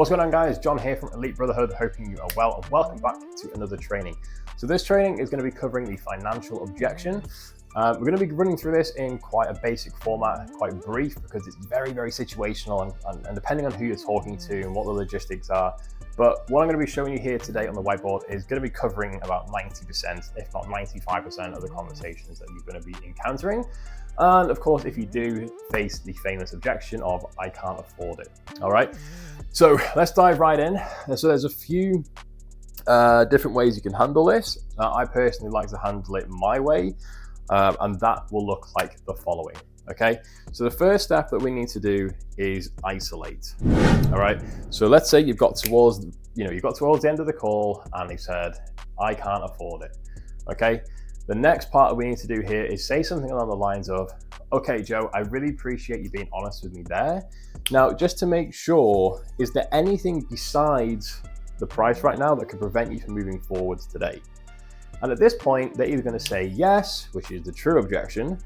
What's going on, guys? John here from Elite Brotherhood, hoping you are well, and welcome back to another training. So this training is going to be covering the financial objection. We're going to be running through this in quite a basic format, quite brief, because it's very, very situational and depending on who you're talking to and what the logistics are. But what I'm going to be showing you here today on the whiteboard is going to be covering about 90%, if not 95% of the conversations that you're going to be encountering. And of course, if you do face the famous objection of, I can't afford it. All right, so let's dive right in. So there's a few different ways you can handle this. I personally like to handle it my way, and that will look like the following. Okay, so the first step that we need to do is isolate. All right, so let's say you've got towards the end of the call and they said, I can't afford it. Okay, the next part that we need to do here is say something along the lines of, okay, Joe, I really appreciate you being honest with me there. Now, just to make sure, is there anything besides the price right now that could prevent you from moving forwards today? And at this point, they're either going to say yes, which is the true objection,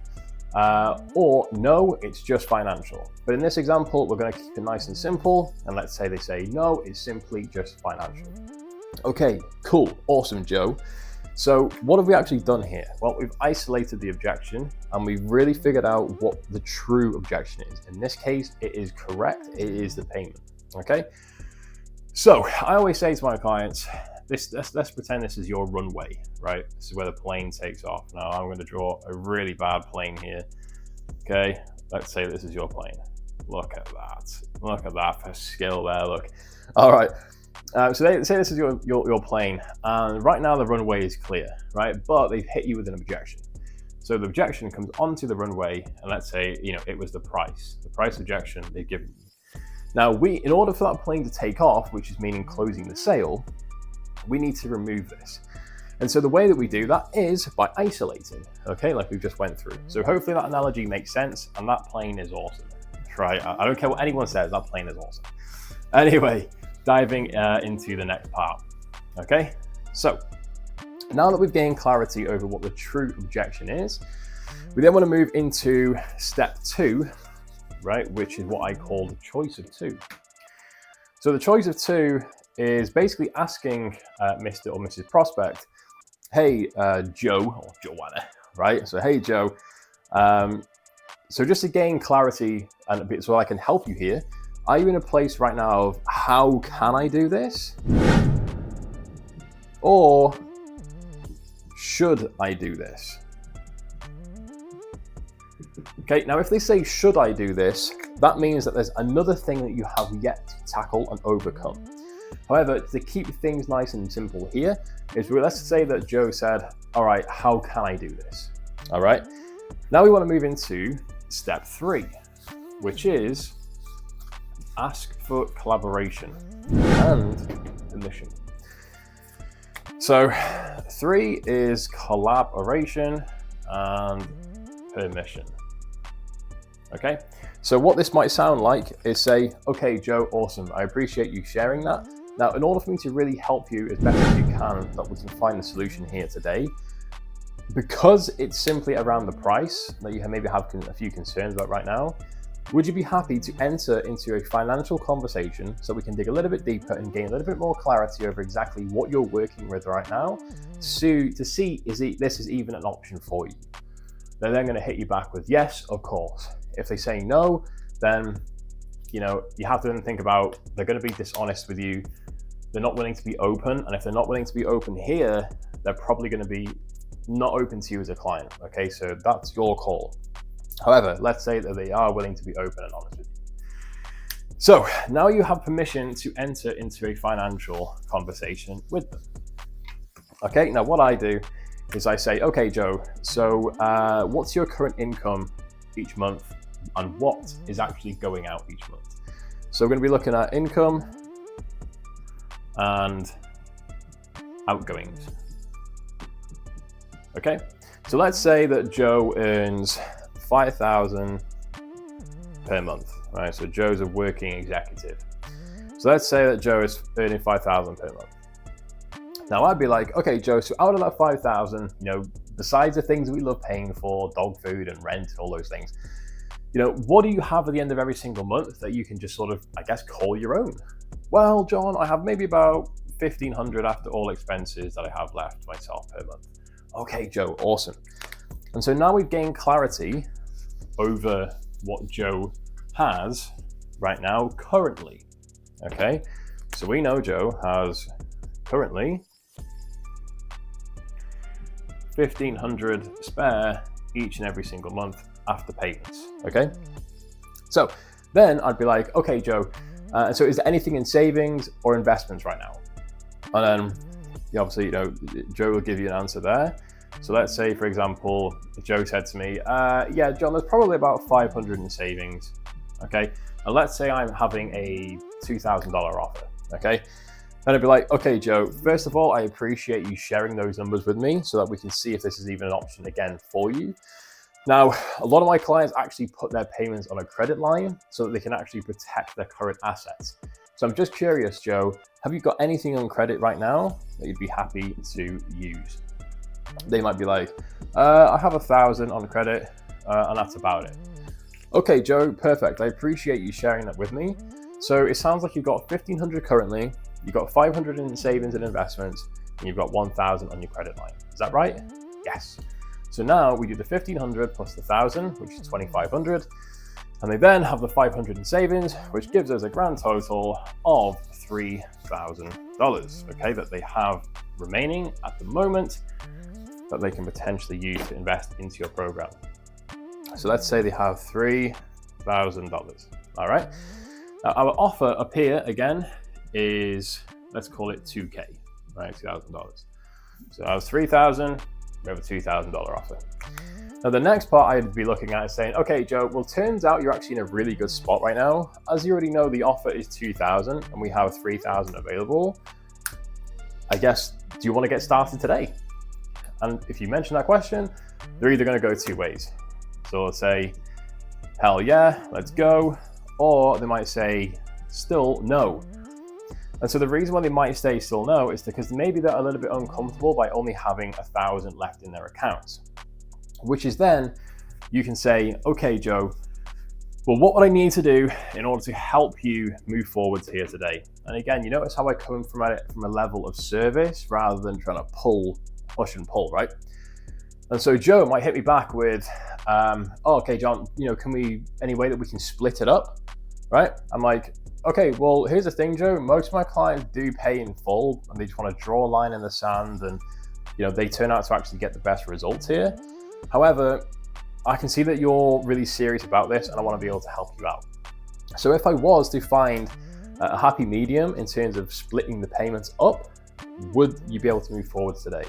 or no, it's just financial. But in this example, we're going to keep it nice and simple. And let's say they say no, it's simply just financial. Okay, cool, awesome, Joe. So what have we actually done here? Well, we've isolated the objection and we've really figured out what the true objection is. In this case, it is correct. It is the payment. Okay. So I always say to my clients, let's pretend this is your runway, right? This is where the plane takes off. Now I'm going to draw a really bad plane here. Okay. Let's say this is your plane. Look at that. Look at that for skill there. Look. All right. So they say this is your plane, and right now the runway is clear, right? But they've hit you with an objection. So the objection comes onto the runway, and let's say, it was the price objection they've given you. Now in order for that plane to take off, which is meaning closing the sale, we need to remove this. And so the way that we do that is by isolating, okay, like we just went through. So hopefully that analogy makes sense, and that plane is awesome, right? I don't care what anyone says, that plane is awesome. Anyway, diving into the next part. Okay, so now that we've gained clarity over what the true objection is, we then want to move into step 2, right, which is what I call the choice of 2. So the choice of 2 is basically asking Mr. or Mrs. Prospect, hey, Joe or Joanna, right? So, hey, Joe, so just to gain clarity and a bit so I can help you here, are you in a place right now of how can I do this? Or should I do this? Okay, now if they say should I do this, that means that there's another thing that you have yet to tackle and overcome. However, to keep things nice and simple here, let's say that Joe said, all right, how can I do this? All right, now we want to move into step 3, which is ask for collaboration and permission. So 3 is collaboration and permission. Okay, so what this might sound like is say, okay, Joe, awesome, I appreciate you sharing that. Now, in order for me to really help you as best as you can, that we can find the solution here today, because it's simply around the price that you maybe have a few concerns about right now, would you be happy to enter into a financial conversation so we can dig a little bit deeper and gain a little bit more clarity over exactly what you're working with right now to see this is even an option for you? They're then going to hit you back with yes, of course. If they say no, then you have to then think about, they're going to be dishonest with you. They're not willing to be open, and if they're not willing to be open here, they're probably going to be not open to you as a client. Okay, so that's your call. However, let's say that they are willing to be open and honest with you. So now you have permission to enter into a financial conversation with them. Okay, now what I do is I say, okay, Joe, so what's your current income each month and what is actually going out each month? So we're going to be looking at income and outgoings. Okay, so let's say that Joe earns $5,000 per month, right? So Joe's a working executive. So let's say that Joe is earning $5,000 per month. Now I'd be like, okay, Joe, so out of that $5,000, besides the things we love paying for, dog food and rent and all those things, what do you have at the end of every single month that you can just sort of, I guess, call your own? Well, John, I have maybe about 1,500 after all expenses that I have left myself per month. Okay, Joe, awesome. And so now we've gained clarity over what Joe has right now currently. Okay, so we know Joe has currently 1,500 spare each and every single month after payments. Okay, so then I'd be like, okay, Joe, so is there anything in savings or investments right now? And then obviously, Joe will give you an answer there. So let's say, for example, Joe said to me, yeah, John, there's probably about 500 in savings. Okay, and let's say I'm having a $2,000 offer. Okay, then I'd be like, okay, Joe, first of all, I appreciate you sharing those numbers with me so that we can see if this is even an option again for you. Now, a lot of my clients actually put their payments on a credit line so that they can actually protect their current assets. So I'm just curious, Joe, have you got anything on credit right now that you'd be happy to use? They might be like, I have 1,000 on credit and that's about it. Okay, Joe, perfect. I appreciate you sharing that with me. So it sounds like you've got 1,500 currently, you've got 500 in savings and investments, and you've got 1,000 on your credit line. Is that right? Yes. So now we do the 1,500 plus the 1,000, which is 2,500. And they then have the 500 in savings, which gives us a grand total of $3,000, okay, that they have remaining at the moment that they can potentially use to invest into your program. So let's say they have $3,000, all right? Now our offer up here again is, let's call it 2K, right, $2,000. So that was 3,000, we have a $2,000 offer. Now the next part I'd be looking at is saying, okay, Joe, well, turns out you're actually in a really good spot right now. As you already know, the offer is 2,000 and we have 3,000 available. I guess, do you want to get started today? And if you mention that question, they're either going to go two ways. So let's say, hell yeah, let's go. Or they might say, still no. And so the reason why they might say still no is because maybe they're a little bit uncomfortable by only having 1,000 left in their accounts. Which is then you can say, okay, Joe, well, what would I need to do in order to help you move forwards here today? And again, you notice how I come from it from a level of service rather than trying to push and pull, right? And so Joe might hit me back with, oh, okay, John, any way that we can split it up, right? I'm like, okay, well, here's the thing, Joe. Most of my clients do pay in full and they just want to draw a line in the sand and, they turn out to actually get the best results here. However, I can see that you're really serious about this and I want to be able to help you out. So if I was to find a happy medium in terms of splitting the payments up, would you be able to move forward today?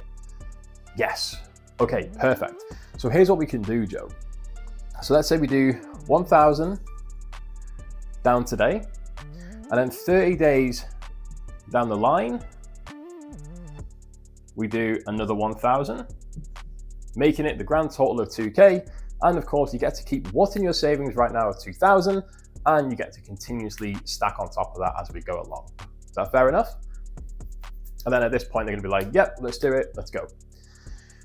Yes. Okay, perfect. So here's what we can do, Joe. So let's say we do 1,000 down today, and then 30 days down the line, we do another 1,000. Making it the grand total of 2K. And of course, you get to keep what's in your savings right now of 2,000, and you get to continuously stack on top of that as we go along. Is that fair enough? And then at this point, they're gonna be like, yep, let's do it, let's go.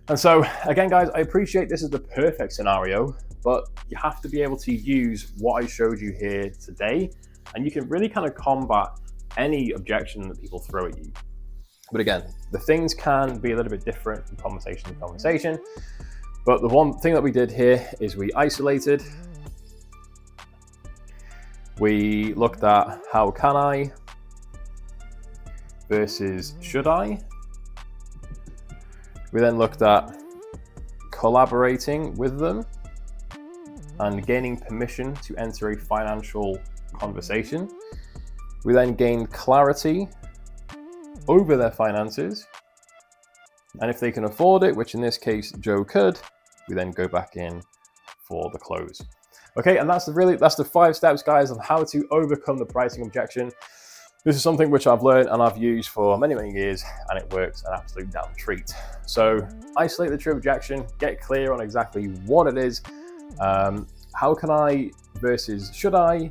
And so again, guys, I appreciate this is the perfect scenario, but you have to be able to use what I showed you here today, and you can really kind of combat any objection that people throw at you. But again, the things can be a little bit different from conversation to conversation. But the one thing that we did here is we isolated. We looked at how can I versus should I. We then looked at collaborating with them and gaining permission to enter a financial conversation. We then gained clarity over their finances, and if they can afford it, which in this case Joe could, we then go back in for the close. Okay, and that's the 5 steps, guys, on how to overcome the pricing objection. This is something which I've learned and I've used for many years, and it works an absolute damn treat. So isolate the true objection, get clear on exactly what it is, how can I versus should I,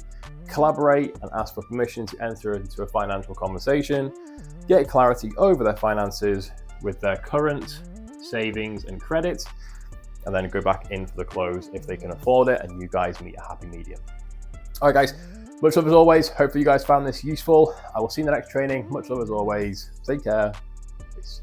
collaborate and ask for permission to enter into a financial conversation, get clarity over their finances with their current savings and credit, and then go back in for the close if they can afford it and you guys meet a happy medium. All right, guys, Much love as always. Hopefully you guys found this useful. I will see you in the next training. Much love as always. Take care. Peace.